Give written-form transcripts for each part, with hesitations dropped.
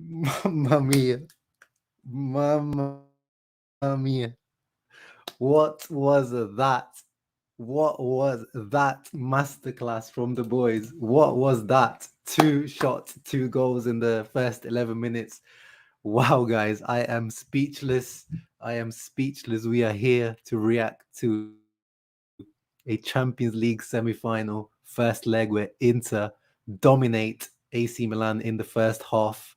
Mamma mia. Mamma mia. What was that? What was that masterclass from the boys? What was that? 2 shots, 2 goals in the first 11 minutes. Wow, guys, I am speechless. I am speechless. We are here to react to a Champions League semi-final first leg where Inter dominate AC Milan in the first half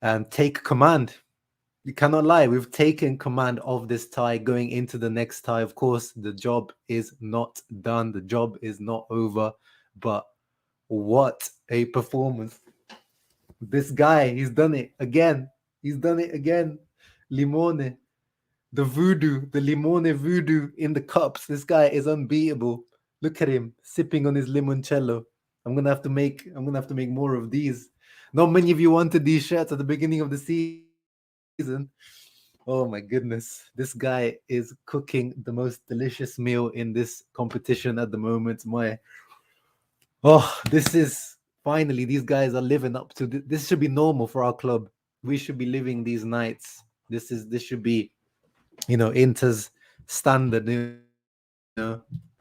and take command. You cannot lie. We've taken command of this tie going into the next tie. Of course, the job is not done. The job is not over. But what a performance. This guy, he's done it again. He's done it again. Limone, the voodoo, the Limone voodoo in the cups. This guy is unbeatable. Look at him sipping on his limoncello. I'm gonna have to make more of these. Not many of you wanted these shirts at the beginning of the season. Oh my goodness. This guy is cooking the most delicious meal in this competition at the moment. This is finally, these guys are living up to this should be normal for our club. We should be living these nights. This should be, Inter's standard,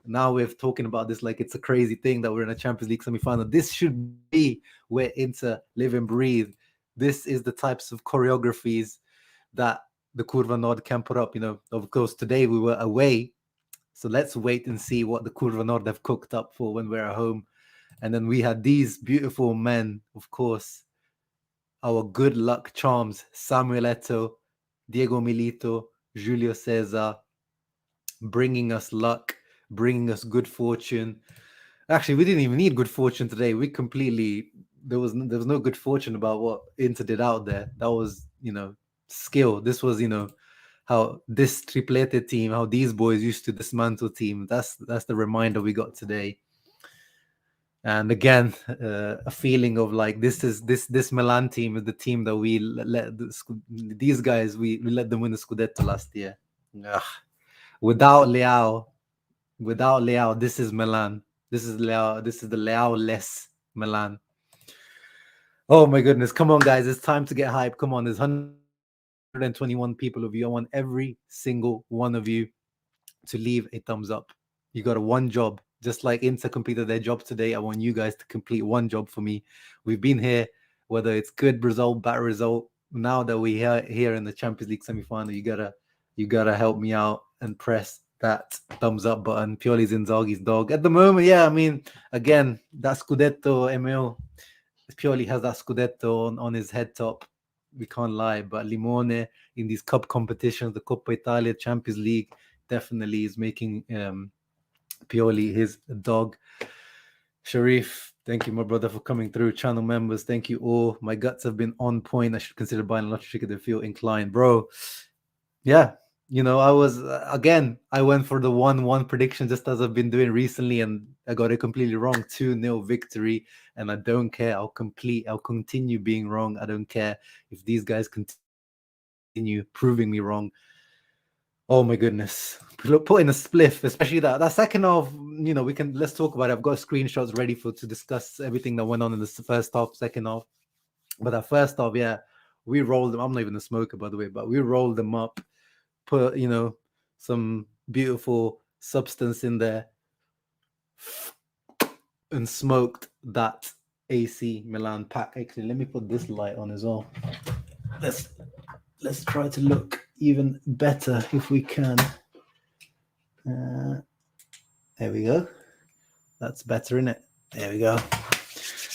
Now we're talking about this like it's a crazy thing that we're in a Champions League semi-final. This should be where Inter live and breathe. This is the types of choreographies that the Curva Nord can put up. Of course, today we were away, so let's wait and see what the Curva Nord have cooked up for when we're at home. And then we had these beautiful men, of course, our good luck charms, Samuel Eto'o, Diego Milito, Julio Cesar, bringing us luck, bringing us good fortune. Actually, we didn't even need good fortune today. We completely there was no good fortune about what Inter did out there. That was skill. This was how this triplete team, how these boys used to dismantle teams. That's the reminder we got today. And again, a feeling of like this Milan team is the team that we these guys we let them win the Scudetto last year. Ugh. Without Leao, this is Milan. This is Leao. This is the Leao-less Milan. Oh my goodness! Come on, guys! It's time to get hype. Come on! There's 121 people of you. I want every single one of you to leave a thumbs up. You got one job. Just like Inter completed their job today, I want you guys to complete one job for me. We've been here, whether it's good result, bad result. Now that we are here in the Champions League semi-final, you gotta help me out and press that thumbs up button. Pioli's Inzaghi's dog at the moment. Yeah, I mean, again, that Scudetto MO. Pioli has that Scudetto on his head top. We can't lie, but Limone in these cup competitions, the Coppa Italia, Champions League, definitely is making Pioli his dog. Sharif, thank you, my brother, for coming through. Channel members, thank you all. My guts have been on point. I should consider buying a lottery ticket to feel inclined, bro. Yeah, I was I went for the 1-1 prediction just as I've been doing recently, and I got it completely wrong. 2-0 victory, and I don't care. I'll continue being wrong. I don't care if these guys continue proving me wrong. Oh my goodness. Put in a spliff, especially that second half, let's talk about it. I've got screenshots ready to discuss everything that went on in the first half, second half. But that first half, yeah, we rolled them. I'm not even a smoker, by the way, but we rolled them up, put, some beautiful substance in there and smoked that AC Milan pack. Actually, let me put this light on as well. Let's try to look even better if we can. There we go. That's better, isn't it? There we go.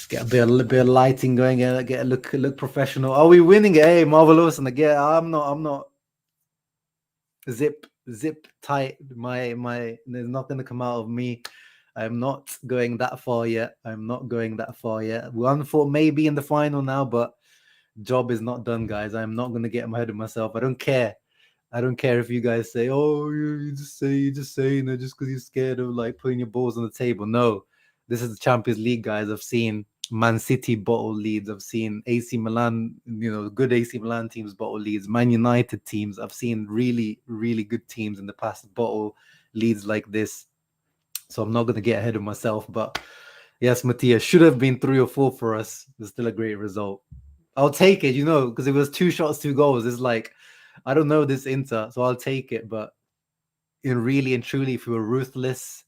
Get a bit of lighting going. Get a look professional. Are we winning it? Hey, marvelous! And again, I'm not. Zip tight. My there's nothing to come out of me. I'm not going that far yet. One for maybe in the final now, but job is not done, guys. I'm not gonna get ahead of myself. I don't care if you guys say, "Oh, you just saying it just because you're scared of like putting your balls on the table." No, this is the Champions League, guys. I've seen Man City bottle leads. I've seen AC Milan, good AC Milan teams bottle leads. Man United teams. I've seen really, really good teams in the past bottle leads like this. So I'm not going to get ahead of myself. But yes, Matthias, should have been 3 or 4 for us. It's still a great result. I'll take it, because it was 2 shots, 2 goals. It's like, I don't know this Inter, so I'll take it. But really and truly, if we were ruthless,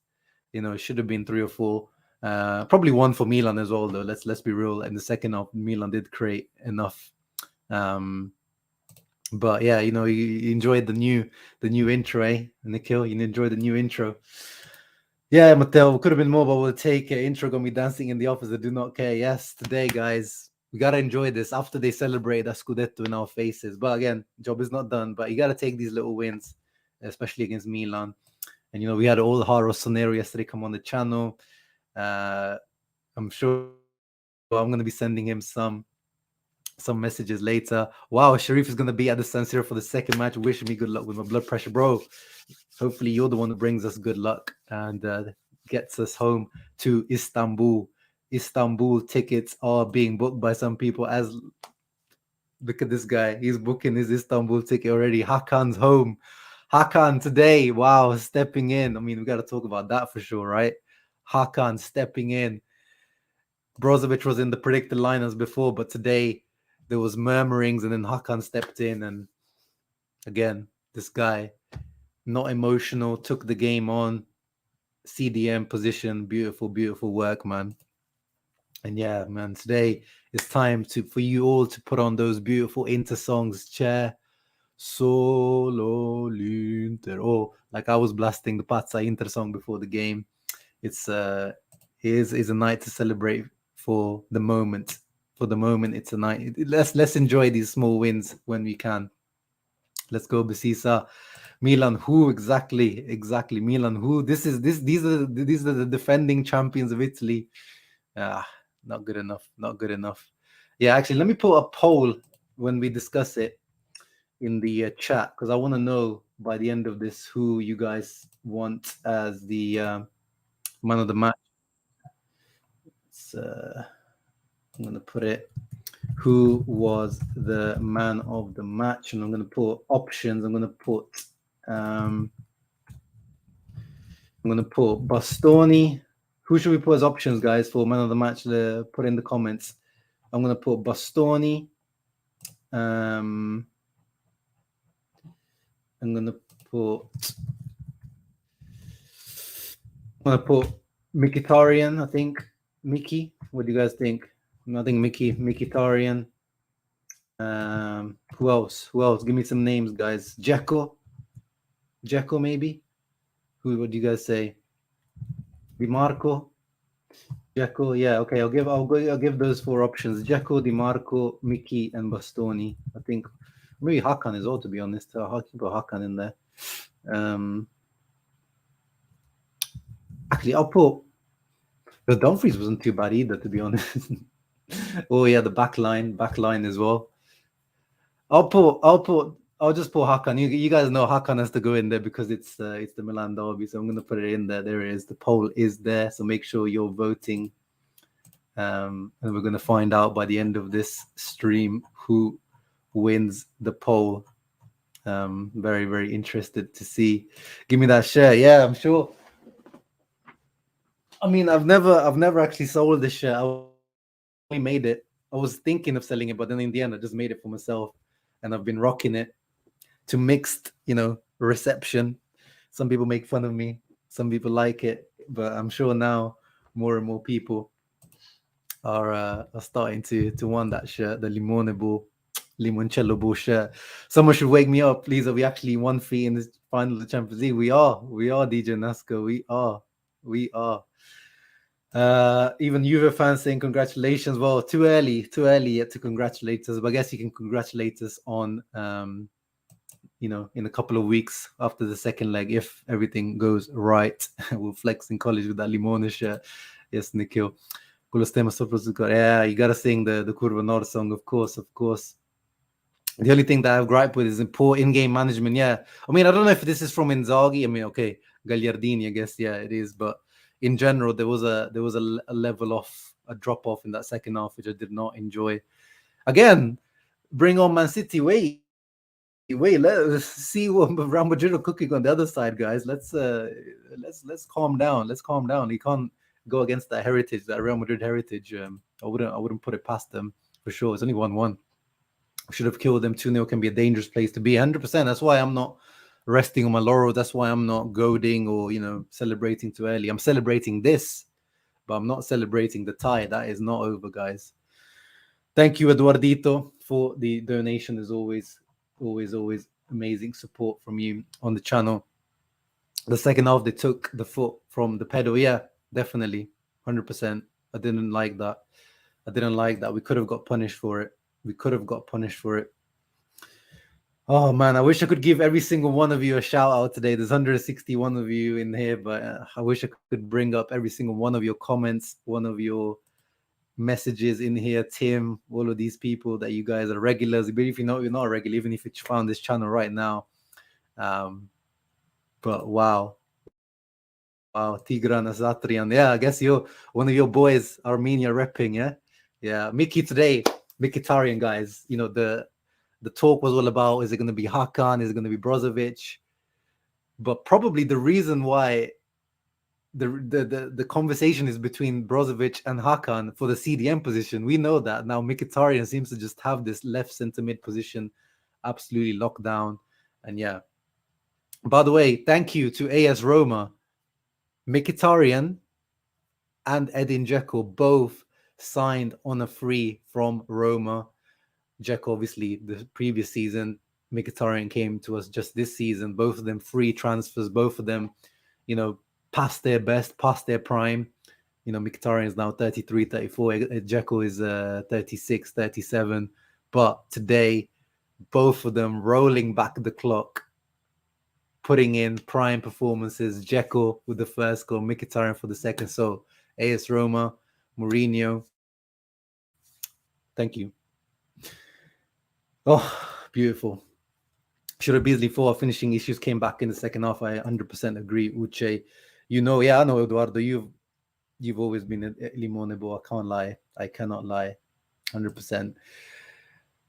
it should have been 3 or 4. Probably 1 for Milan as well, though. Let's be real. In the second half, Milan did create enough. But yeah, you enjoyed the new intro, eh, Nikhil? You enjoyed the new intro. Yeah, Matteo, could have been more, but we'll take it. Intro got me dancing in the office. I do not care. Yes, today, guys, we gotta enjoy this after they celebrate that Scudetto in our faces. But again, job is not done. But you gotta take these little wins, especially against Milan. And we had all Haro Sonero yesterday come on the channel. I'm sure I'm gonna be sending him some messages later. Wow, Sharif is gonna be at the San Siro for the second match. Wishing me good luck with my blood pressure, bro. Hopefully you're the one who brings us good luck and gets us home to Istanbul. Istanbul tickets are being booked by some people. Look at this guy. He's booking his Istanbul ticket already. Hakan's home. Hakan today, wow, stepping in. I mean, we got to talk about that for sure, right? Hakan stepping in. Brozovic was in the predicted lineups before, but today there was murmurings, and then Hakan stepped in, and again, this guy, not emotional, took the game on, CDM position, beautiful, beautiful work, man. And yeah, man, today it's time for you all to put on those beautiful Inter songs, Chair, Solo l'Inter. Oh, like I was blasting the Pazza Inter song before the game. It's is a night to celebrate for the moment. For the moment, it's a night. Let's enjoy these small wins when we can. Let's go, Besisa. Milan, who exactly? Milan, who? These are the defending champions of Italy. Not good enough. Not good enough. Yeah, actually, let me put a poll when we discuss it in the chat, because I want to know by the end of this who you guys want as the man of the match. I'm going to put it. Who was the man of the match? And I'm going to put options. I'm going to put Bastoni. Who should we put as options, guys, for man of the match? Put in the comments. I'm going to put Bastoni. I'm going to put Mkhitaryan, I think. Mickey, what do you guys think? I think Mkhitaryan. Who else? Give me some names, guys. Dzeko, maybe. What do you guys say? Di Marco, Dzeko. Yeah, okay. I'll give those 4 options: Dzeko, Di Marco, Mickey, and Bastoni. I think maybe Hakan as well. To be honest, I'll keep Hakan in there. Actually, I'll put the Dumfries wasn't too bad either, to be honest. Oh yeah, the back line as well. I'll just put Hakan. You guys know Hakan has to go in there because it's the Milan derby, so I'm gonna put it in there. There it is. The poll is there, so make sure you're voting. And we're gonna find out by the end of this stream who wins the poll. Very, very interested to see. Give me that share. Yeah, I'm sure. I mean, I've never actually sold this shirt. I only made it. I was thinking of selling it, but then in the end, I just made it for myself, and I've been rocking it to mixed, reception. Some people make fun of me, some people like it, but I'm sure now more and more people are starting to want that shirt, the Limoncello Ball shirt. Someone should wake me up, please. Are we actually 1 feet in the final of the Champions League? We are, DJ Nasco. We are. Even Juve fans saying congratulations. Well, too early yet to congratulate us, but I guess you can congratulate us on in a couple of weeks after the second leg, if everything goes right. We'll flex in college with that Limone shirt. Yes, Nikhil. Yeah, you gotta sing the Curva Nord song, of course. The only thing that I have gripe with is poor in-game management. Yeah, I mean, I don't know if this is from Inzaghi. I mean, okay, Gagliardini, I guess. Yeah, it is. But in general, there was a level off, a drop off in that second half, which I did not enjoy. Again, bring on Man City. Wait, let's see what Real Madrid are cooking on the other side, guys. Let's calm down. You can't go against that heritage, that Real Madrid heritage. I wouldn't put it past them. for sure. It's only 1-1. Should have killed them. 2-0 can be a dangerous place to be. 100%. That's why I'm not resting on my laurels. That's why I'm not goading or, celebrating too early. I'm celebrating this, but I'm not celebrating the tie. That is not over, guys. Thank you, Eduardito, for the donation. As always, always amazing support from you on the channel. The second half, they took the foot from the pedal. Yeah, definitely. 100%. I didn't like that. We could have got punished for it. Oh, man, I wish I could give every single one of you a shout out today. There's 161 of you in here, but I wish I could bring up every single one of your comments, one of your messages in here. Tim, all of these people that you guys are regulars. But if you're not a regular, even if you found this channel right now. But wow, Tigran Asatrian. Yeah, I guess you're one of your boys, Armenia repping, yeah. Mkhitaryan, guys. The talk was all about, is it going to be Hakan? Is it going to be Brozovic? But probably the reason why the conversation is between Brozovic and Hakan for the CDM position. We know that now. Mkhitaryan seems to just have this left center mid position absolutely locked down. And yeah, by the way, thank you to AS Roma. Mkhitaryan and Edin Dzeko both signed on a free from Roma. Dzeko, obviously, the previous season. Mkhitaryan came to us just this season. Both of them free transfers. Both of them, past their best, past their prime. Mkhitaryan is now 33, 34. Dzeko is 36, 37. But today, both of them rolling back the clock, putting in prime performances. Dzeko with the first goal, Mkhitaryan for the second. So, AS Roma, Mourinho, thank you. Oh, beautiful. Should have Beasley 4 finishing issues came back in the second half. I 100% agree, Uche. I know, Eduardo, you've always been a Limone, but I can't lie. I cannot lie. 100%.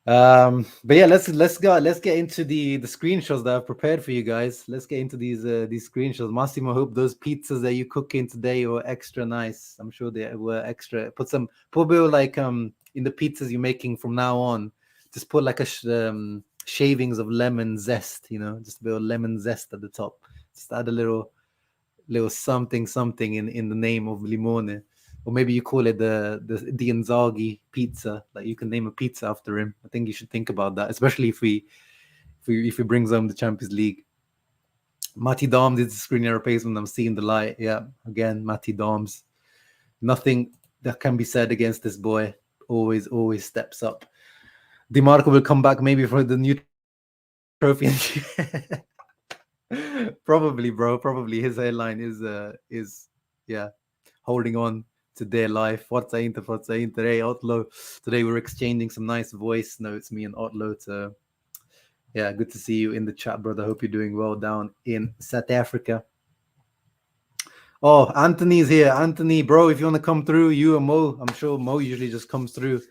But yeah, let's get into the screenshots that I've prepared for you guys. Let's get into these screenshots. Massimo, I hope those pizzas that you cooking today were extra nice. I'm sure they were extra. Put a bit like in the pizzas you're making from now on. Just put like a shavings of lemon zest, just a bit of lemon zest at the top. Just add a little something in the name of Limone. Or maybe you call it the Inzaghi pizza. Like you can name a pizza after him. I think you should think about that, especially if he brings home the Champions League. Matty Doms is the screen replacement. I'm seeing the light. Yeah, again, Matty Doms. Nothing that can be said against this boy. Always steps up. DiMarco will come back maybe for the new trophy. Probably, bro. Probably his headline is holding on to their life. Forza Inter. Hey, Otlo. Today we're exchanging some nice voice notes, me and Otlo. Good to see you in the chat, brother. Hope you're doing well down in South Africa. Oh, Anthony's here. Anthony, bro, if you want to come through, you and Mo. I'm sure Mo usually just comes through.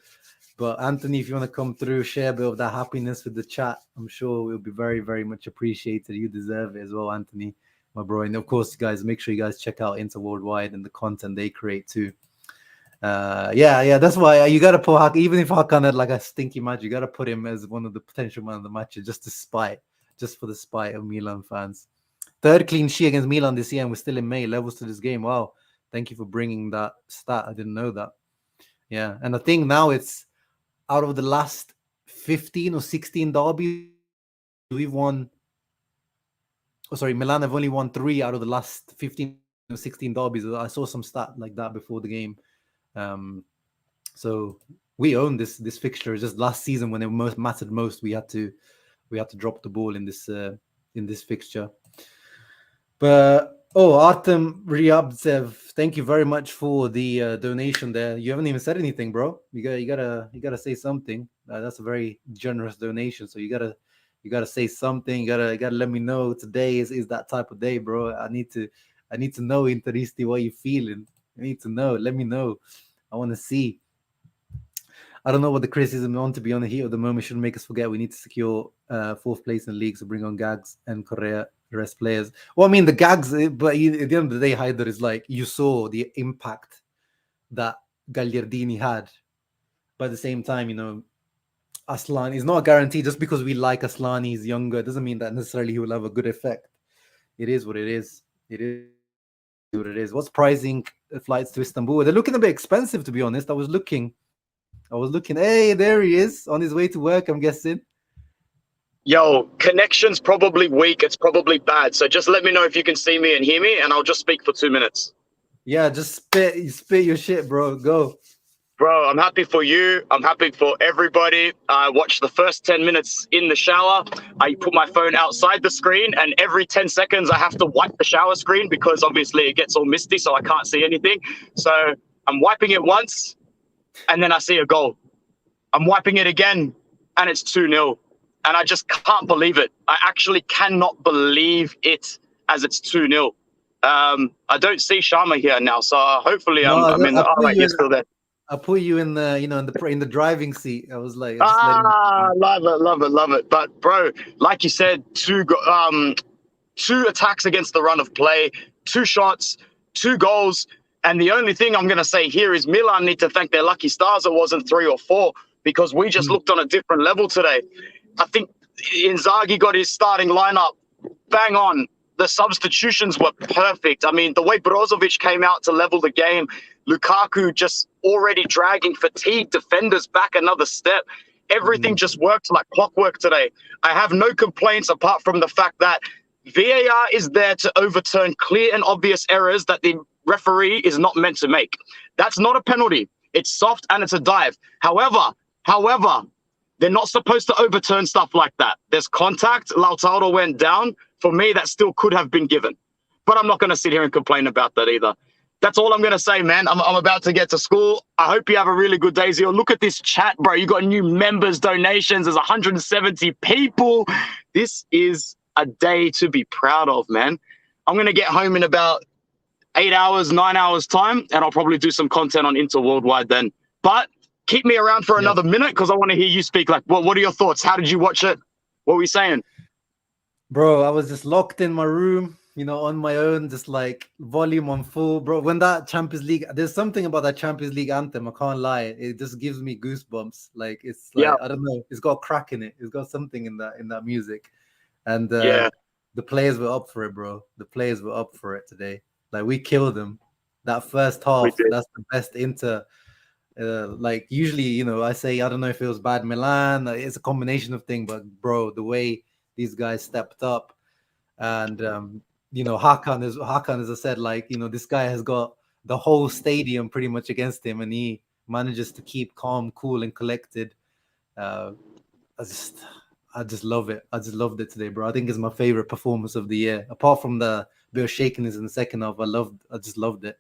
But Anthony, if you want to come through, share a bit of that happiness with the chat, I'm sure it will be very, very much appreciated. You deserve it as well, Anthony, my bro. And of course, guys, make sure you guys check out Inter Worldwide and the content they create too. That's why you gotta put Hakan, even if Hakan had like a stinky match, you gotta put him as one of the potential man of the match, just for the spite of Milan fans. Third clean sheet against Milan this year, and we're still in May. Levels to this game. Wow, thank you for bringing that stat. I didn't know that. Yeah, and I think now it's out of the last 15 or 16 derbies, we've won. Oh, sorry, Milan have only won 3 out of the last 15 or 16 derbies. I saw some stat like that before the game. So we own this fixture. Just last season when it mattered most, we had to drop the ball in this fixture. But Artem Ryabtsev, thank you very much for the donation there. You haven't even said anything, bro. You gotta say something. That's a very generous donation. So you gotta say something. You gotta let me know today is that type of day, bro. I need to know, Interisti, what you feeling. I need to know. Let me know. I want to see. I don't know what the criticism on to be on the heat of the moment shouldn't make us forget we need to secure 4th place in the league, so bring on Gags and Correa, rest players. Well, I mean, the Gags, but at the end of the day, Haider, is like, you saw the impact that Gagliardini had But at the same time, Aslan is not a guarantee. Just because we like Aslan, he's younger, doesn't mean that necessarily he will have a good effect. It is what it is. It is what it is. What's pricing flights to Istanbul? They're looking a bit expensive, to be honest. I was looking. Hey, there he is on his way to work, I'm guessing. Yo, connection's probably weak. It's probably bad. So just let me know if you can see me and hear me, and I'll just speak for 2 minutes. Yeah, just spit your shit, bro. Go. Bro, I'm happy for you. I'm happy for everybody. I watched the first 10 minutes in the shower. I put my phone outside the screen, and every 10 seconds I have to wipe the shower screen because obviously it gets all misty, so I can't see anything. So I'm wiping it once, and then I see a goal. I'm wiping it again, and it's 2-0. And I just can't believe it. I actually cannot believe it as it's 2-0. I don't see Sharma here now, so hopefully I'm in the... All right, he's still there. I put you in the, in the driving seat. I was like, love it. But bro, like you said, two attacks against the run of play, 2 shots, 2 goals. And the only thing I'm going to say here is Milan need to thank their lucky stars it wasn't 3 or 4, because we just looked on a different level today. I think Inzaghi got his starting lineup bang on. The substitutions were perfect. I mean, the way Brozovic came out to level the game, Lukaku just already dragging fatigued defenders back another step. Everything just worked like clockwork today. I have no complaints apart from the fact that VAR is there to overturn clear and obvious errors that the referee is not meant to make. That's not a penalty. It's soft and it's a dive. However, they're not supposed to overturn stuff like that. There's contact. Lautaro went down. For me, that still could have been given. But I'm not going to sit here and complain about that either. That's all I'm going to say, man. I'm about to get to school. I hope you have a really good day, Zio. Look at this chat, bro. You got new members, donations. There's 170 people. This is a day to be proud of, man. I'm going to get home in about 8 hours, 9 hours time, and I'll probably do some content on Inter Worldwide then. But keep me around for another minute because I want to hear you speak. Like, what are your thoughts? How did you watch it? What were you saying? Bro, I was just locked in my room, on my own, just like volume on full, bro. When that Champions League, there's something about that Champions League anthem, I can't lie. It just gives me goosebumps. Like, it's like, I don't know, it's got a crack in it. It's got something in that music. And the players were up for it, bro. The players were up for it today. Like, we killed them. That first half, that's the best Inter. Like, usually, I say, I don't know if it was bad Milan. It's a combination of things, but bro, the way these guys stepped up, and Hakan, as I said, like, this guy has got the whole stadium pretty much against him, and he manages to keep calm, cool, and collected. I just love it. I just loved it today, bro. I think it's my favorite performance of the year, apart from the bit of shakiness in the second half. I just loved it.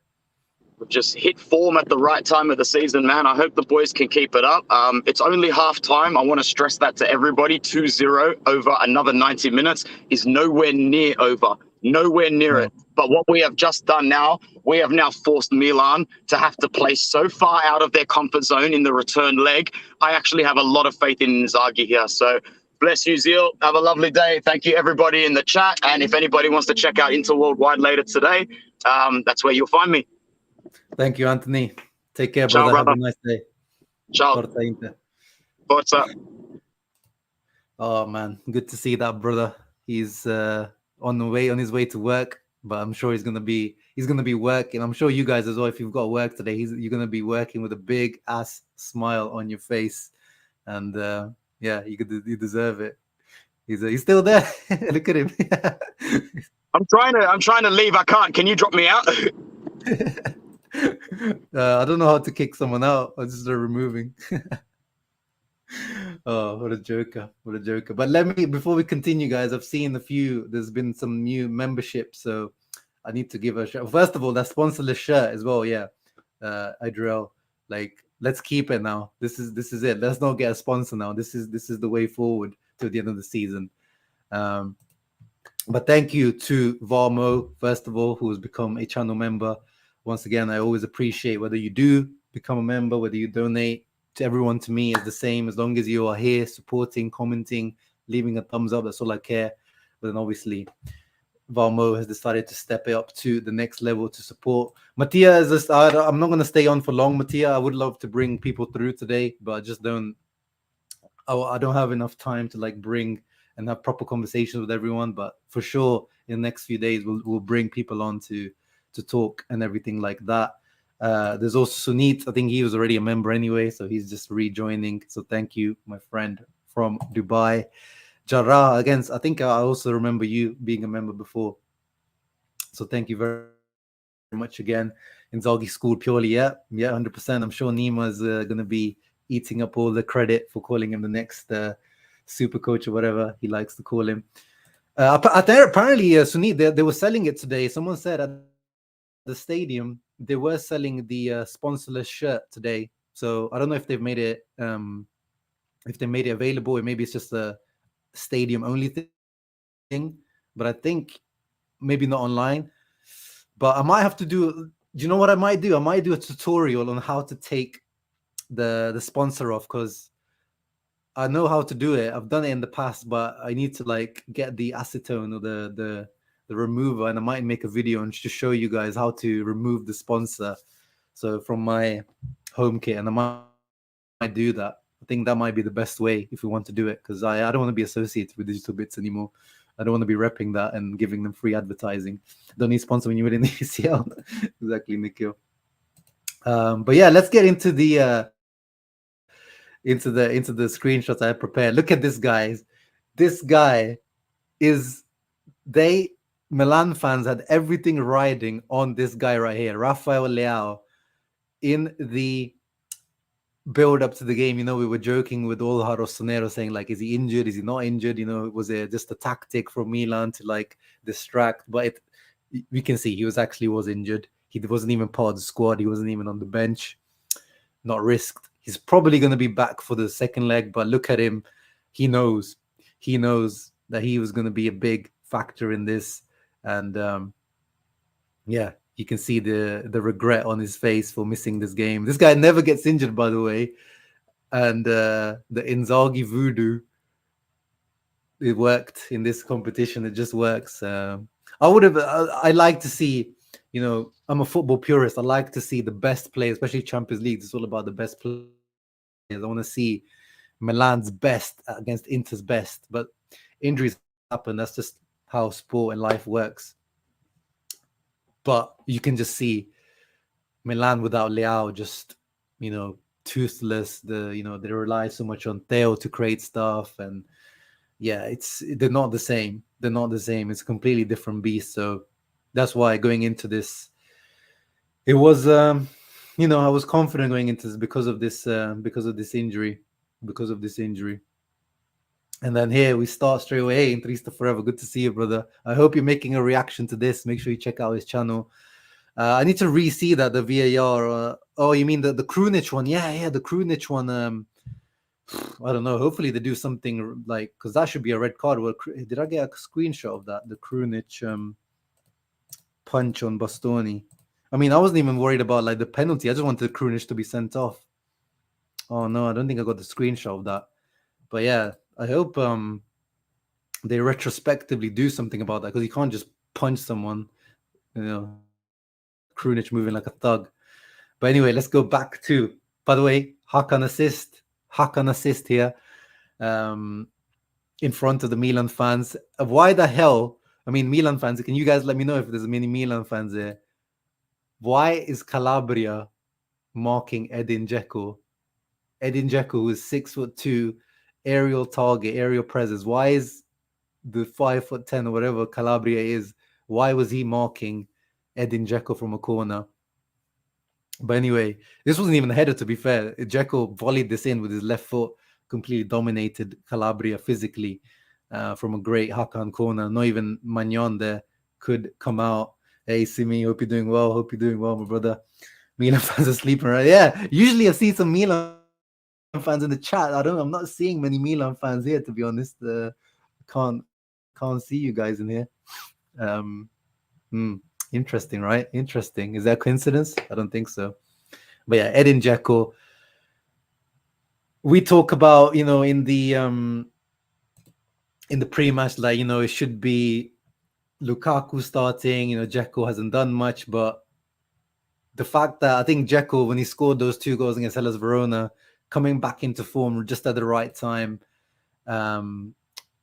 We've just hit form at the right time of the season, man. I hope the boys can keep it up. It's only half time. I want to stress that to everybody. 2-0 over another 90 minutes is nowhere near over. Nowhere near it. But what we have just done now, we have now forced Milan to have to play so far out of their comfort zone in the return leg. I actually have a lot of faith in Inzaghi here. So bless you, Zil. Have a lovely day. Thank you, everybody in the chat. And if anybody wants to check out Inter Worldwide later today, that's where you'll find me. Thank you, Anthony. Take care, Ciao, brother. brother. Have a nice day. Ciao. Forza Inter. Forza. Oh man, good to see that, brother. He's on his way to work, but I'm sure he's gonna be working. I'm sure you guys as well. If you've got work today, you're gonna be working with a big ass smile on your face, and you deserve it. He's still there. Look at him. I'm trying to leave. I can't. Can you drop me out? I don't know how to kick someone out. I just start removing. Oh, what a joker. But before we continue, guys, I've seen there's been some new memberships, so I need to give a shout. First of all, that sponsorless shirt as well. Yeah. Adriel, like, let's keep it now. This is it. Let's not get a sponsor now. This is the way forward to the end of the season. But thank you to Varmo, first of all, who has become a channel member. Once again, I always appreciate whether you do become a member, whether you donate. To everyone, to me, is the same. As long as you are here supporting, commenting, leaving a thumbs up, that's all I care. But then obviously, Valmo has decided to step it up to the next level to support. Mattia is just, I'm not going to stay on for long, Mattia. I would love to bring people through today, but I just don't. I don't have enough time to like bring and have proper conversations with everyone. But for sure, in the next few days, we'll bring people on to talk and everything like that. There's also Sunit. I think he was already a member anyway, so he's just rejoining. So thank you, my friend from Dubai. Jarrah, again, I think I also remember you being a member before. So thank you very much again. Inzaghi school purely, yeah, 100%. I'm sure Nima's going to be eating up all the credit for calling him the next super coach or whatever he likes to call him. Apparently, Sunit, they were selling it today. Someone said at the stadium they were selling the sponsorless shirt today. So I don't know if they've made it available, or maybe it's just a stadium only thing. But I think maybe not online. But I might have to do. Do you know what I might do? I might do a tutorial on how to take the sponsor off, because I know how to do it. I've done it in the past, but I need to like get the acetone or the remover, and I might make a video and just show you guys how to remove the sponsor. So from my home kit, and I might do that. I think that might be the best way if we want to do it, because I don't want to be associated with Digital Bits anymore. I don't want to be repping that and giving them free advertising. Don't need sponsor when you're in the ECL. Exactly, Nikhil. But yeah, let's get into the screenshots I prepared. Look at this, guys. This guy is Milan fans had everything riding on this guy right here, Rafael Leao, in the build up to the game. We were joking with all Rossonero saying like, is he injured? Is he not injured? Was it just a tactic from Milan to like distract? But we can see he was injured. He wasn't even part of the squad. He wasn't even on the bench. Not risked. He's probably going to be back for the second leg, but look at him. He knows that he was going to be a big factor in this. And yeah, you can see the regret on his face for missing this game. This guy never gets injured, by the way. And the Inzaghi voodoo, it worked in this competition. It just works. I like to see, I'm a football purist. I like to see the best players, especially Champions League. It's all about the best players. I want to see Milan's best against Inter's best. But injuries happen. That's just how sport and life works. But you can just see Milan without Leao, just, toothless. They rely so much on Theo to create stuff. And yeah, they're not the same. They're not the same. It's a completely different beast. So that's why going into this, it was, I was confident going into this because of this injury. And then here we start straight away. Hey, Intrista Forever. Good to see you, brother. I hope you're making a reaction to this. Make sure you check out his channel. I need to re-see that, the VAR. Oh, you mean the Krunic one? Yeah, the Krunic one. I don't know. Hopefully they do something like, because that should be a red card. Well, did I get a screenshot of that? The Krunic punch on Bastoni. I mean, I wasn't even worried about like the penalty. I just wanted Krunic to be sent off. Oh no, I don't think I got the screenshot of that. But yeah, I hope they retrospectively do something about that, because you can't just punch someone. Krunic moving like a thug. But anyway, let's go back to, by the way, Hakan assist here in front of the Milan fans. Why the hell? I mean, Milan fans, can you guys let me know if there's many Milan fans there? Why is Calabria marking Edin Dzeko? Edin Dzeko, who is 6'2", aerial target, aerial presence. Why is the 5'10" or whatever Calabria is? Why was he marking Edin Dzeko from a corner? But anyway, this wasn't even a header, to be fair. Dzeko volleyed this in with his left foot, completely dominated Calabria physically from a great Hakan corner. Not even Magnon there could come out. Hey, Simi, hope you're doing well. Hope you're doing well, my brother. Milan fans are sleeping, right? Yeah, usually I see some Milan fans in the chat. I'm not seeing many Milan fans here, to be honest. Can't see you guys in here. Interesting, right? Interesting. Is that a coincidence? I don't think so. But yeah, Edin Dzeko. We talk about, in the pre-match, like, it should be Lukaku starting, Dzeko hasn't done much, but the fact that I think Dzeko, when he scored those 2 goals against Hellas Verona, coming back into form just at the right time,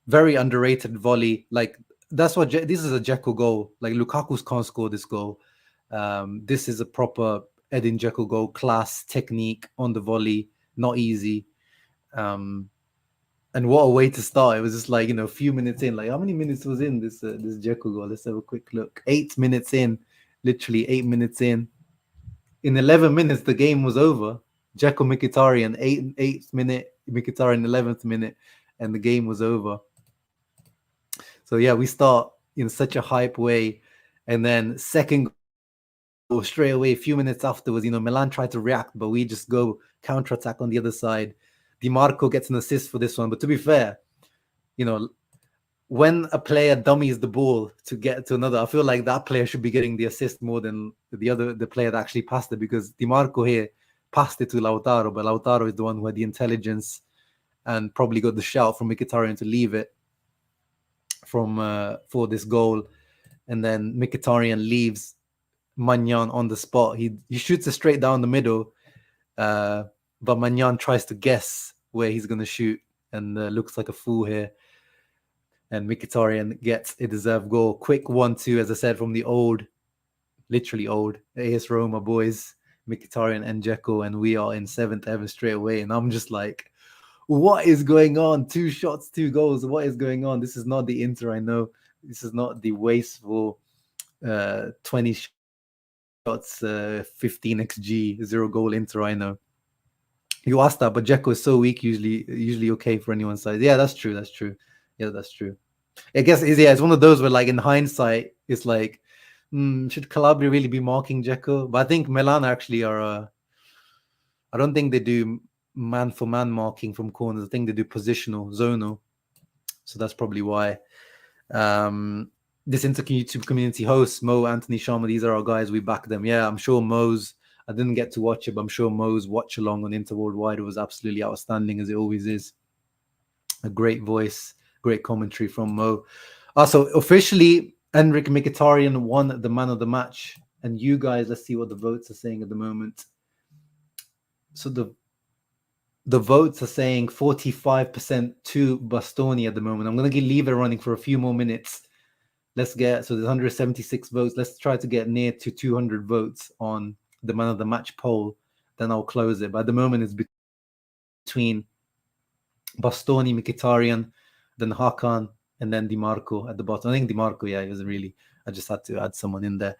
very underrated volley. Like that's what this is a Dzeko goal. Like Lukaku's can't score this goal. This is a proper Edin Dzeko goal, class, technique on the volley, not easy. And what a way to start! It was just like a few minutes in. Like how many minutes was in this Dzeko goal? Let's have a quick look. 8 minutes in, literally 8 minutes in. In 11 minutes, the game was over. Dzeko Mkhitaryan, 8th minute, Mkhitaryan 11th minute, and the game was over. So yeah, we start in such a hype way, and then second goal straight away. A few minutes afterwards, Milan tried to react, but we just go counter attack on the other side. Di Marco gets an assist for this one, but to be fair, when a player dummies the ball to get to another, I feel like that player should be getting the assist more than the player that actually passed it, because Di Marco here passed it to Lautaro, but Lautaro is the one who had the intelligence and probably got the shout from Mkhitaryan to leave it for this goal. And then Mkhitaryan leaves Magnan on the spot. He shoots it straight down the middle, but Magnan tries to guess where he's going to shoot and looks like a fool here. And Mkhitaryan gets a deserved goal. Quick 1-2, as I said, from the literally old AS Roma boys, Mkhitaryan and Dzeko, and we are in 7th heaven straight away. And I'm just like, what is going on? 2 shots, 2 goals. What is going on? This is not the Inter I know. This is not the wasteful 20 shots, 15 XG, 0-goal Inter I know. You asked that, but Dzeko is so weak, usually okay for anyone's side. Yeah, that's true. Yeah, that's true. I guess it's one of those where, like, in hindsight, it's like, should Calabria really be marking Dzeko? But I think Milan actually are. I don't think they do man-for-man marking from corners. I think they do positional, zonal. So that's probably why. This YouTube community hosts, Mo, Anthony, Sharma, these are our guys. We back them. Yeah, I'm sure Mo's. I didn't get to watch it, but I'm sure Mo's watch along on Inter Worldwide was absolutely outstanding, as it always is. A great voice, great commentary from Mo. Also, officially, Henrik Mkhitaryan won the man of the match. And you guys, let's see what the votes are saying at the moment. So the votes are saying 45% to Bastoni at the moment. I'm going to leave it running for a few more minutes. So there's 176 votes. Let's try to get near to 200 votes on the man of the match poll. Then I'll close it. But at the moment, it's between Bastoni, Mkhitaryan, then Hakan, and then Di Marco at the bottom. I think Di Marco, yeah, he was really. I just had to add someone in there.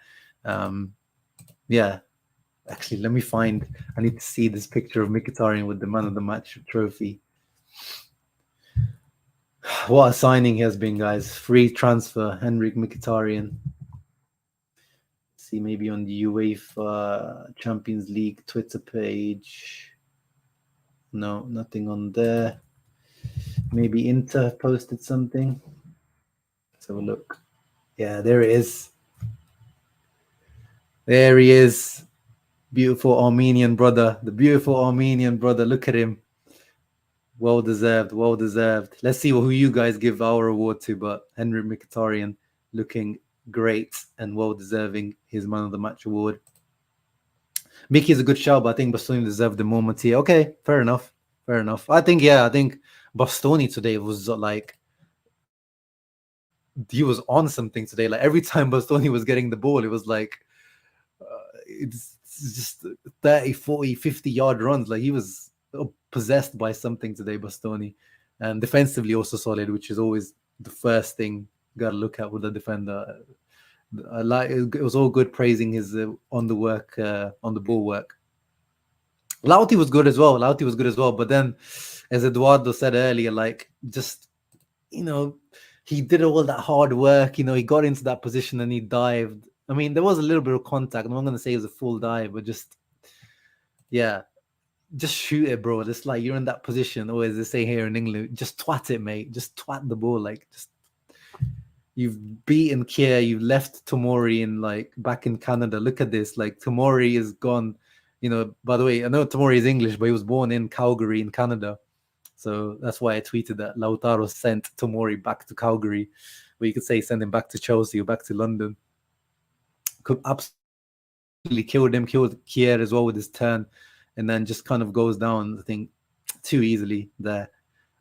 Yeah, actually, let me find. I need to see this picture of Mkhitaryan with the man of the match trophy. What a signing he has been, guys! Free transfer, Henrik Mkhitaryan. See, maybe on the UEFA Champions League Twitter page. No, nothing on there. Maybe Inter posted something. Let's have a look. Yeah, there it is. There he is. Beautiful Armenian brother. The beautiful Armenian brother. Look at him. Well deserved. Well deserved. Let's see who you guys give our award to. But Henrik Mkhitaryan looking great and well deserving his man of the match award. Mickey is a good shout, but I think Bastoni deserved the moment here. Okay, fair enough. Fair enough. I think Bastoni today was like, he was on something today. Like every time Bastoni was getting the ball, it was like, it's just 30, 40, 50-yard runs. Like he was possessed by something today, Bastoni. And defensively also solid, which is always the first thing you got to look at with the defender. It was all good praising his on the ball work. Lauti was good as well. But then, as Eduardo said earlier, like just, he did all that hard work. He got into that position and he dived. I mean, there was a little bit of contact. I'm not going to say it was a full dive, but just shoot it, bro. It's like you're in that position, or as they say here in England, just twat it, mate. Just twat the ball. Like, just, you've beaten Kier, you've left Tomori back in Canada. Look at this. Like, Tomori is gone. By the way, I know Tomori is English, but he was born in Calgary in Canada. So that's why I tweeted that Lautaro sent Tomori back to Calgary. Or you could say send him back to Chelsea or back to London. Could absolutely killed him, killed Kier as well with his turn, and then just kind of goes down, I think, too easily there.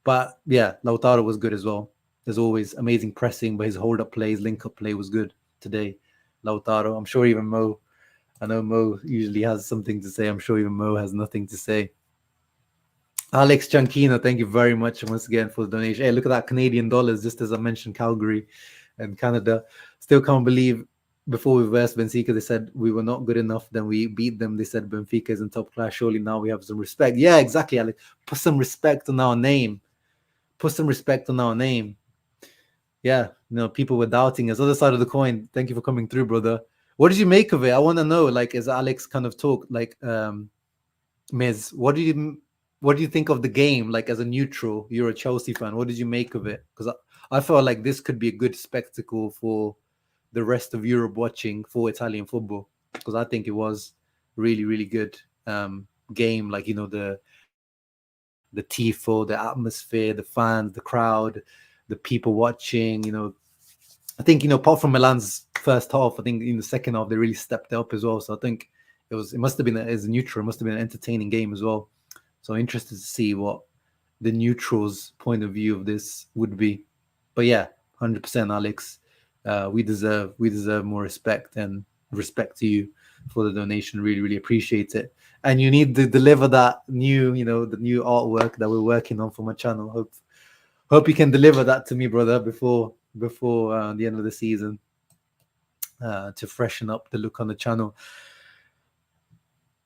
But yeah, Lautaro was good as well. There's always amazing pressing, but his hold-up play, his link-up play was good today. Lautaro, I'm sure even Mo, I know Mo usually has something to say. I'm sure even Mo has nothing to say. Alex Chankina, thank you very much once again for the donation. Hey, look at that, Canadian dollars, just as I mentioned Calgary and Canada. Still can't believe before we versed Benfica, they said we were not good enough. Then we beat them. They said Benfica is in top class. Surely now we have some respect. Yeah, exactly, Alex. Put some respect on our name. Put some respect on our name. Yeah, people were doubting us. Other side of the coin. Thank you for coming through, brother. What did you make of it? I want to know, like, as Alex kind of talked, like, Miz, what do you think of the game? Like, as a neutral, you're a Chelsea fan. What did you make of it? Because I felt like this could be a good spectacle for the rest of Europe watching for Italian football, because I think it was really, really good game. Like, the tifo, the atmosphere, the fans, the crowd, the people watching. I think apart from Milan's first half, I think in the second half they really stepped up as well. So I think it must have been as a neutral, it must have been an entertaining game as well. So interested to see what the neutral's point of view of this would be. But yeah, 100% Alex. We deserve more respect, and respect to you for the donation. Really, really appreciate it. And you need to deliver that new, the new artwork that we're working on for my channel. Hope you can deliver that to me, brother, before the end of the season, to freshen up the look on the channel.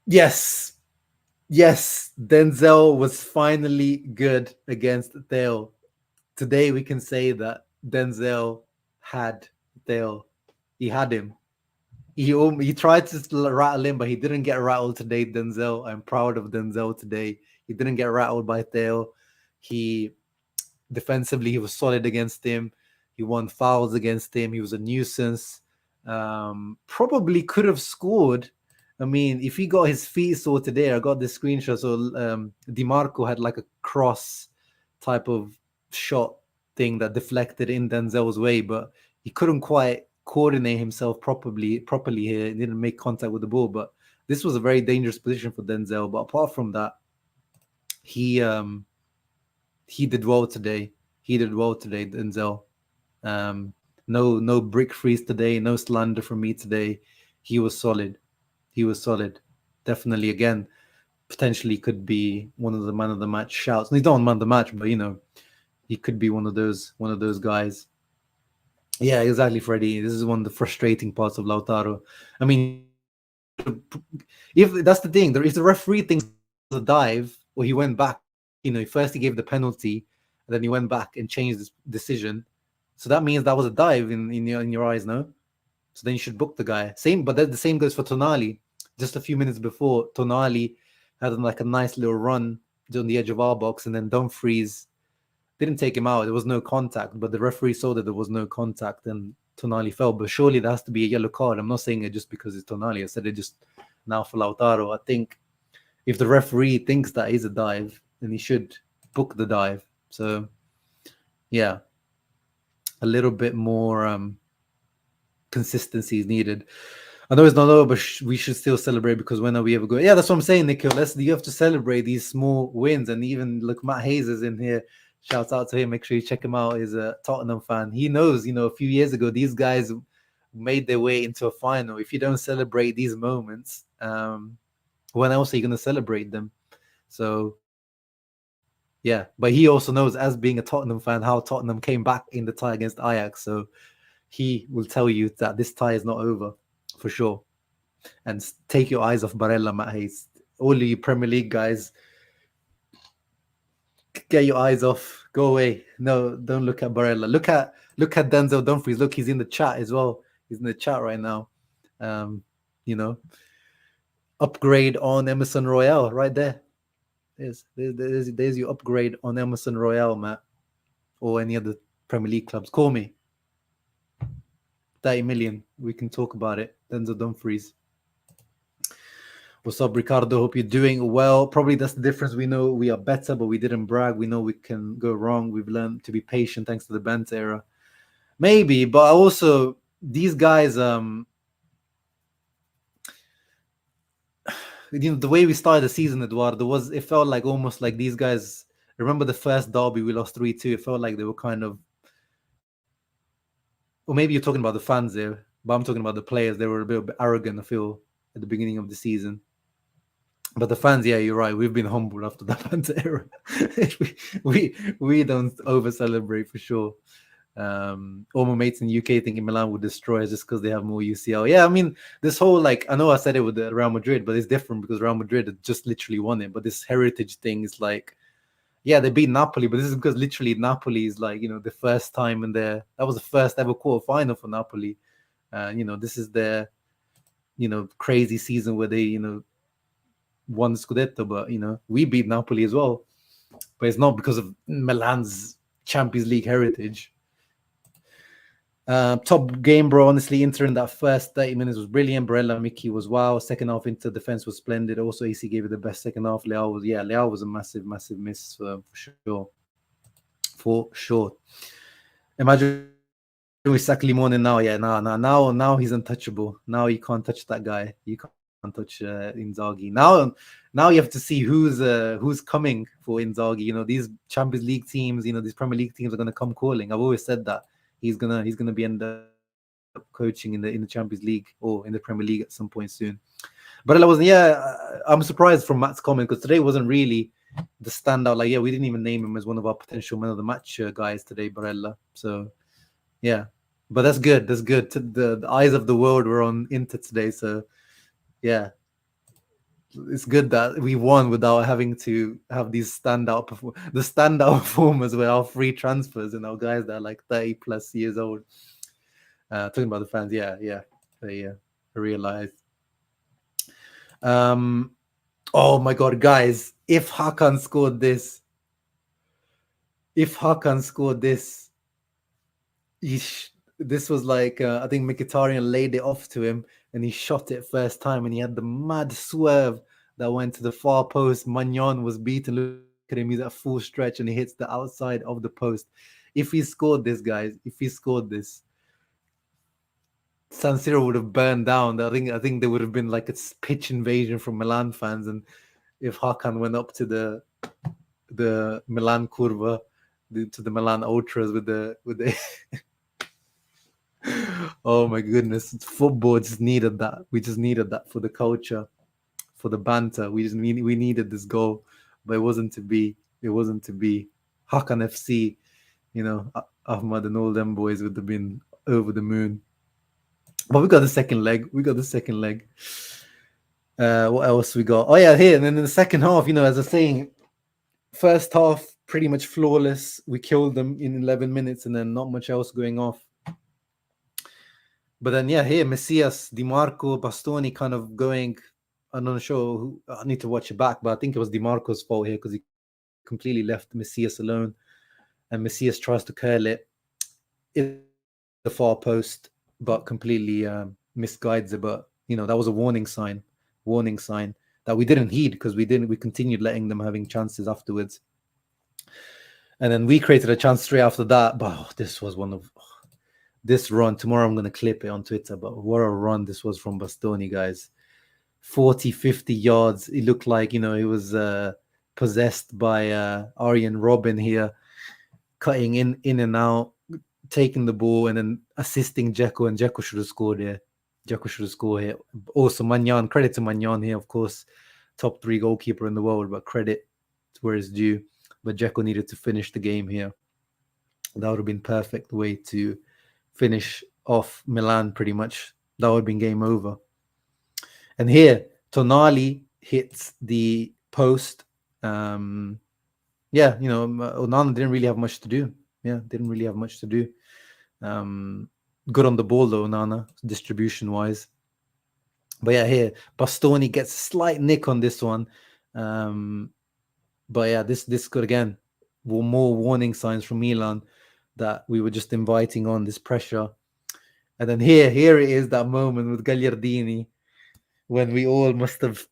Yes, Denzel was finally good against Theo. Today we can say that Denzel had Theo. He had him. He tried to rattle him, but he didn't get rattled today, Denzel. I'm proud of Denzel today. He didn't get rattled by Theo. Defensively, he was solid against him. He won fouls against him. He was a nuisance. Probably could have scored. I mean, if he got his feet sorted there, I got this screenshot. So DiMarco had like a cross type of shot thing that deflected in Denzel's way, but he couldn't quite coordinate himself properly here. He didn't make contact with the ball, but this was a very dangerous position for Denzel. But apart from that, he did well today. Denzel. No brick freeze today. No slander from me today. He was solid. Definitely, again, potentially could be one of the man of the match shouts. And he's not man of the match, but he could be one of those guys. Yeah, exactly, Freddie. This is one of the frustrating parts of Lautaro. I mean, if that's the thing, if the referee thinks the dive, or he went back, first he gave the penalty, and then he went back and changed his decision. So that means that was a dive in your eyes, no? So then you should book the guy. But the same goes for Tonali. Just a few minutes before, Tonali had like a nice little run on the edge of our box, and then Dumfries didn't take him out. There was no contact, but the referee saw that there was no contact, and Tonali fell. But surely there has to be a yellow card. I'm not saying it just because it's Tonali. I said it just now for Lautaro. I think if the referee thinks that is a dive, then he should book the dive. So yeah, a little bit more consistency is needed. I know it's not over, but we should still celebrate, because when are we ever going? Yeah, that's what I'm saying, Nikhil. You have to celebrate these small wins. And even look, Matt Hayes is in here. Shout out to him. Make sure you check him out. He's a Tottenham fan. He knows, a few years ago, these guys made their way into a final. If you don't celebrate these moments, when else are you going to celebrate them? So yeah, but he also knows, as being a Tottenham fan, how Tottenham came back in the tie against Ajax. So he will tell you that this tie is not over for sure. And take your eyes off Barella, Matt Hayes. All you Premier League guys, get your eyes off. Go away. No, don't look at Barella. Look at Denzel Dumfries. Look, he's in the chat as well. He's in the chat right now. Upgrade on Emerson Royale right there. There's your upgrade on Emerson Royale, Matt, or any other Premier League clubs. Call me. 30 million. We can talk about it. Denzel Dumfries. What's up, Ricardo? Hope you're doing well. Probably that's the difference. We know we are better, but we didn't brag. We know we can go wrong. We've learned to be patient thanks to the banter era. maybe, but also these guys, the way we started the season, Eduardo, was it felt like almost like these guys. Remember the first derby we lost 3-2. It felt like they were kind of, or maybe you're talking about the fans there, but I'm talking about the players. They were a bit arrogant, I feel, at the beginning of the season. But the fans, yeah, you're right. We've been humbled after that banter era. we don't over celebrate for sure. All my mates in UK thinking Milan would destroy us just because they have more UCL. Yeah, I mean, this whole like, I know I said it with the Real Madrid, but it's different because Real Madrid had just literally won it. But this heritage thing is like, yeah, they beat Napoli, but this is because literally Napoli is like, the first time in their, that was the first ever quarterfinal for Napoli. This is their, crazy season where they, won Scudetto, but we beat Napoli as well. But it's not because of Milan's Champions League heritage. Top game, bro. Honestly, Inter in that first 30 minutes was brilliant. Barella, Mickey was wow. Second half, Inter defense was splendid. Also, AC gave it the best second half. Leao was a massive, massive miss for sure. For sure. Imagine we sack Limone now. Yeah, now he's untouchable. Now you can't touch that guy. You can't touch Inzaghi. Now you have to see who's coming for Inzaghi. These Champions League teams, these Premier League teams are gonna come calling. I've always said that he's gonna be end up coaching in the Champions League or in the Premier League at some point soon. But I wasn't. Yeah, I'm surprised from Matt's comment because today wasn't really the standout. Like, yeah, we didn't even name him as one of our potential man of the match guys today, Barella. So yeah, but that's good. That's good. The eyes of the world were on Inter today. So yeah, it's good that we won without having to have these the standout performers were our free transfers and our guys that are like 30 plus years old. Talking about the fans, yeah, they realized. Oh my god, guys! If Hakan scored this, this was like I think Mkhitaryan laid it off to him and he shot it first time and he had the mad swerve that went to the far post. Magnon was beaten. Look at him, he's at full stretch and he hits the outside of the post. If he scored this, guys, if he scored this, San Siro would have burned down. I think there would have been like a pitch invasion from Milan fans, and if Hakan went up to the Milan curva, to the Milan ultras with the oh my goodness, football just needed that. We just needed that for the culture, for the banter. We needed this goal, but it wasn't to be. It wasn't to be. Hakan FC, Ahmad and all them boys would have been over the moon. But we got the second leg. What else we got? Oh yeah, here. And then in the second half, as I was saying, first half pretty much flawless. We killed them in 11 minutes, and then not much else going off. But then yeah, here Messias, Di Marco, Bastoni kind of going. I'm not sure. I need to watch it back, but I think it was Di Marco's fault here because he completely left Messias alone, and Messias tries to curl it in the far post, but completely misguides it. But that was a warning sign that we didn't heed because we continued letting them having chances afterwards. And then we created a chance straight after that. But this was this run. Tomorrow I'm going to clip it on Twitter. But what a run this was from Bastoni, guys. 40, 50 yards. It looked like, he was possessed by Arjen Robben here, cutting in and out, taking the ball and then assisting Dzeko, and Dzeko should have scored here. Dzeko should have scored here. Also, Magnan, credit to Magnan here, of course, top 3 goalkeeper in the world, but credit to where it's due. But Dzeko needed to finish the game here. That would have been perfect way to finish off Milan pretty much. That would have been game over. And here, Tonali hits the post. Onana didn't really have much to do. Good on the ball though, Onana, distribution-wise. But yeah, here, Bastoni gets a slight nick on this one. But yeah, this could again, more warning signs from Milan that we were just inviting on this pressure. And then here it is, that moment with Gagliardini when we all must have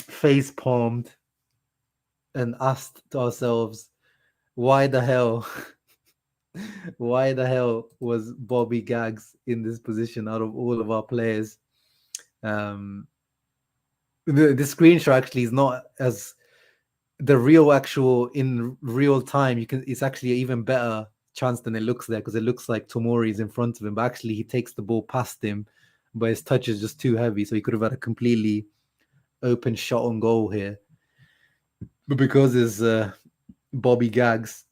face palmed and asked ourselves, why the hell Why the hell was Bobby Gags in this position out of all of our players? Um, the screenshot actually is not as the real actual in real time. You can it's actually an even better chance than it looks there because it looks like Tomori is in front of him, but actually he takes the ball past him, but his touch is just too heavy, so he could have had a completely open shot on goal here. But because it's Bobby Gags,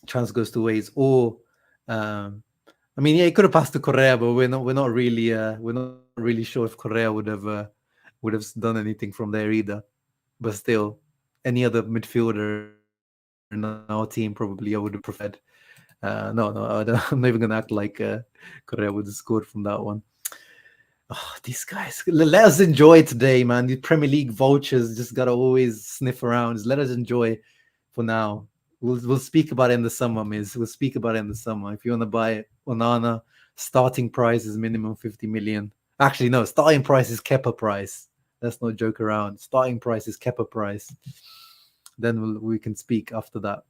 chance goes to waste. Or I mean, yeah, he could have passed to Correa, but we're not really sure if Correa would have done anything from there either. But still, any other midfielder in our team probably I would have preferred. No, I'm not even gonna act like Correa would have scored from that one. Oh, these guys, let us enjoy today, man. These Premier League vultures just gotta always sniff around. Just let us enjoy for now. We'll speak about it in the summer, Miz. We'll speak about it in the summer. If you want to buy Onana, starting price is minimum 50 million. Actually, no, starting price is Kepa price. Let's not joke around. Starting price is Kepa price. Then we can speak after that.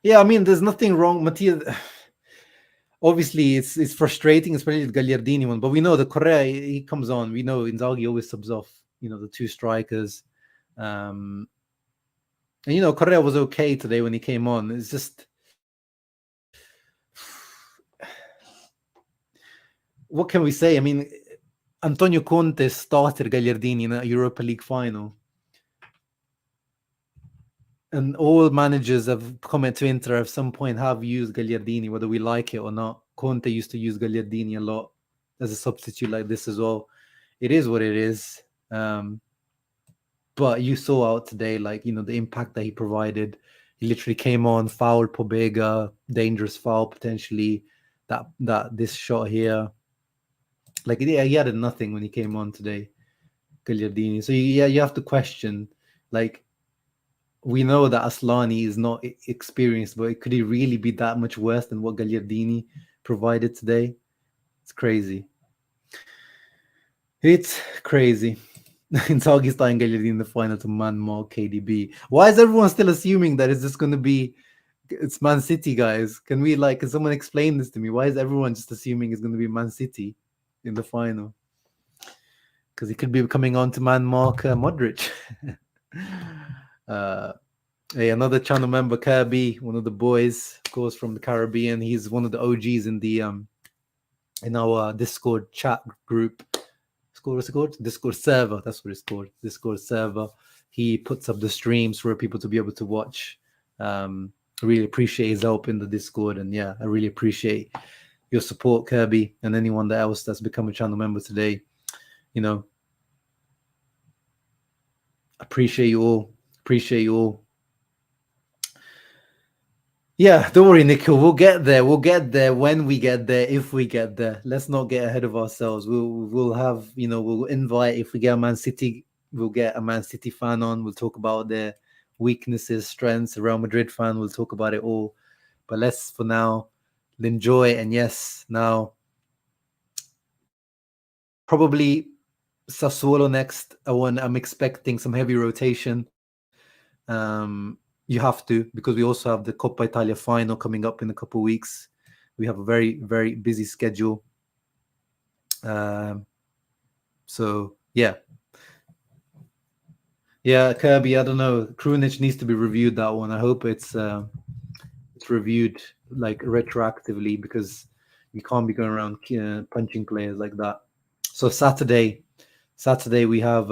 Yeah, I mean, there's nothing wrong. Matthias, obviously, it's frustrating, especially the Gagliardini one. But we know the Correa, he comes on. We know Inzaghi always subs off, the two strikers. And, Correa was okay today when he came on. It's just, what can we say? I mean, Antonio Conte started Gagliardini in a Europa League final. And all managers have come into Inter at some point have used Gagliardini, whether we like it or not. Conte used to use Gagliardini a lot as a substitute like this as well. It is what it is. But you saw out today, like, the impact that he provided. He literally came on, fouled Pobega, dangerous foul potentially. That this shot here, like, yeah, he added nothing when he came on today, Gagliardini. So you have to question, like, we know that Aslani is not experienced, but could he really be that much worse than what Gagliardini provided today? It's crazy. It's crazy. Inzaghi starting Gagliardini in the final to man mark KDB. Why is everyone still assuming that it's just going to be it's Man City, guys? Can someone explain this to me? Why is everyone just assuming it's going to be Man City in the final? Because he could be coming on to man mark Modric. Hey, another channel member, Kirby, one of the boys, of course, from the Caribbean. He's one of the OGs in our Discord chat group. What's it called? Discord server. That's what it's called. Discord server. He puts up the streams for people to be able to watch. Really appreciate his help in the Discord, and yeah, I really appreciate your support, Kirby, and anyone else that's become a channel member today. Appreciate you all. Appreciate you all. Yeah, don't worry, Nikhil. We'll get there. We'll get there when we get there, if we get there. Let's not get ahead of ourselves. We'll have, we'll invite, if we get a Man City, we'll get a Man City fan on. We'll talk about their weaknesses, strengths. A Real Madrid fan, we'll talk about it all. But let's, for now, enjoy. And yes, now, probably Sassuolo next. I'm expecting some heavy rotation. You have to, because we also have the Coppa Italia final coming up in a couple of weeks. We have a very, very busy schedule. So yeah, Kirby. I don't know. Krunic needs to be reviewed. That one. I hope it's reviewed like retroactively, because you can't be going around punching players like that. So Saturday we have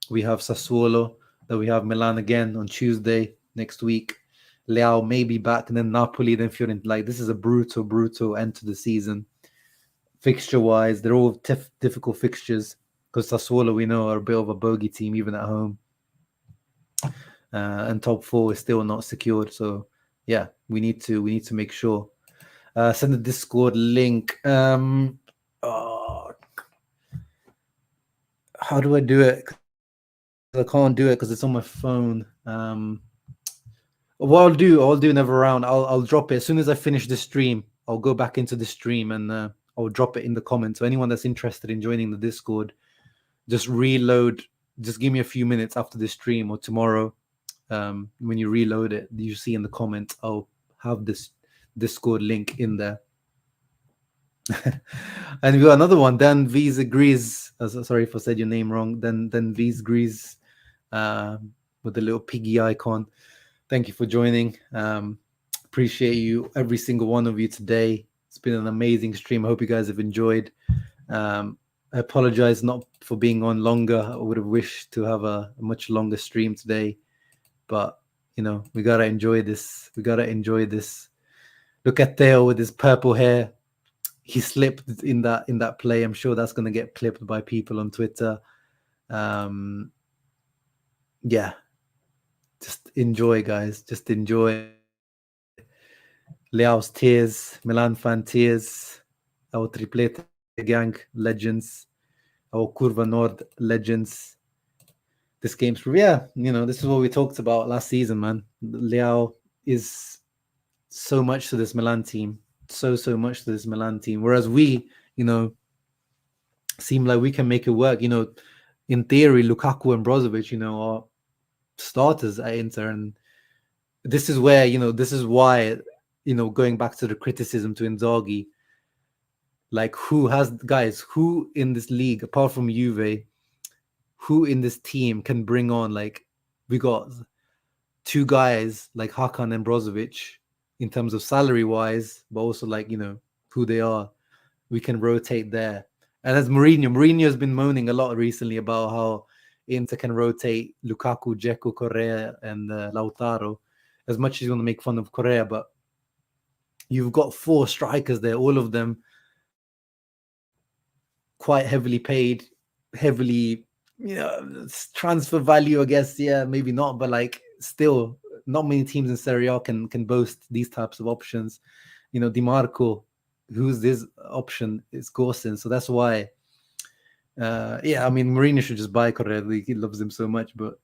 Sassuolo. Then we have Milan again on Tuesday next week. Leao may be back, and then Napoli, then Fiorentina. Like, this is a brutal end to the season. Fixture-wise, they're all difficult fixtures, because Sassuolo, we know, are a bit of a bogey team, even at home. And top four is still not secured. So, yeah, we need to make sure. Send the Discord link. How do I do it? I can't do it because it's on my phone. What I'll do never around. I'll drop it as soon as I finish the stream. I'll go back into the stream and I'll drop it in the comments. So anyone that's interested in joining the Discord, just reload. Just give me a few minutes after the stream or tomorrow. when you reload it, you see in the comments, I'll have this Discord link in there. And we got another one. Dan V's agrees. Sorry if I said your name wrong. Then V's agrees with the little piggy icon. Thank you for joining. Appreciate you, every single one of you today. It's been an amazing stream. I hope you guys have enjoyed. I apologize not for being on longer. I would have wished to have a much longer stream today, but you know, we gotta enjoy this. We gotta enjoy this. Look at Theo with his purple hair. He slipped in that play. I'm sure that's gonna get clipped by people on Twitter. Yeah, just enjoy, guys. Just enjoy. Leao's tears, Milan fan tears, our triplete gang legends, our Curva Nord legends. This game's, yeah, you know, this is what we talked about last season, man. Leao is so much to this Milan team, so much to this Milan team. Whereas we, you know, seem like we can make it work. You know, in theory, Lukaku and Brozovic, you know, are starters at Inter, and this is where, you know, this is why, you know, going back to the criticism to Inzaghi, like who in this league, apart from Juve, who in this team can bring on, like, we got two guys like Hakan and Brozovic in terms of salary wise, but also like, you know, who they are. We can rotate there. And as Mourinho has been moaning a lot recently about how Inter can rotate Lukaku, Dzeko, Correa, and Lautaro. As much as you want to make fun of Correa, but you've got four strikers there, all of them quite heavily paid, heavily, you know, transfer value, I guess. Yeah, maybe not, but like still, not many teams in Serie A can boast these types of options. You know, Di Marco, who's this option, is Gorsen. So that's why, yeah, I mean, Mourinho should just buy Correa. He loves him so much, but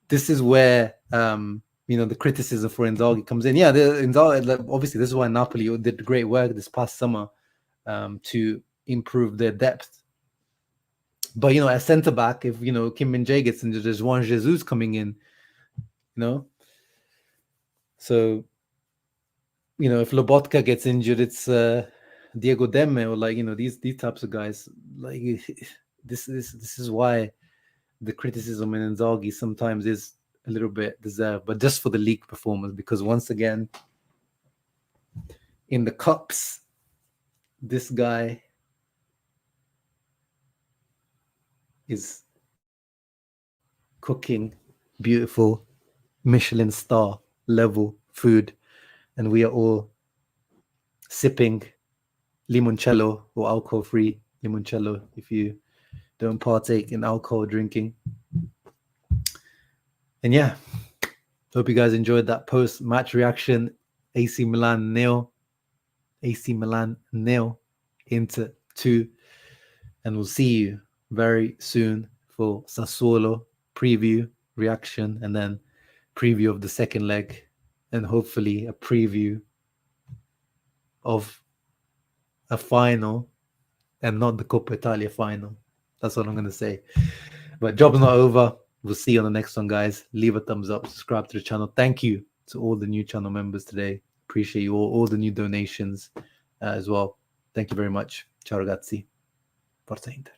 this is where, you know, the criticism for Inzaghi comes in. Yeah, Inzaghi, obviously, this is why Napoli did great work this past summer to improve their depth. But, you know, as centre back, if, you know, Kim Min-jae gets injured, there's Juan Jesus coming in, you know. So, you know, if Lobotka gets injured, it's Diego Demme, or like, you know, these types of guys. Like, this is why the criticism in Inzaghi sometimes is a little bit deserved, but just for the league performance, because once again, in the cups, this guy is cooking beautiful Michelin star level food, and we are all sipping limoncello, or alcohol-free limoncello if you don't partake in alcohol drinking. And yeah, hope you guys enjoyed that post-match reaction. AC Milan 0, Inter 2, and we'll see you very soon for Sassuolo preview, reaction, and then preview of the second leg, and hopefully a preview of a final and not the Coppa Italia final. That's what I'm going to say. But job's not over. We'll see you on the next one, guys. Leave a thumbs up, subscribe to the channel. Thank you to all the new channel members today. Appreciate you all the new donations as well. Thank you very much. Ciao ragazzi. Forza Inter.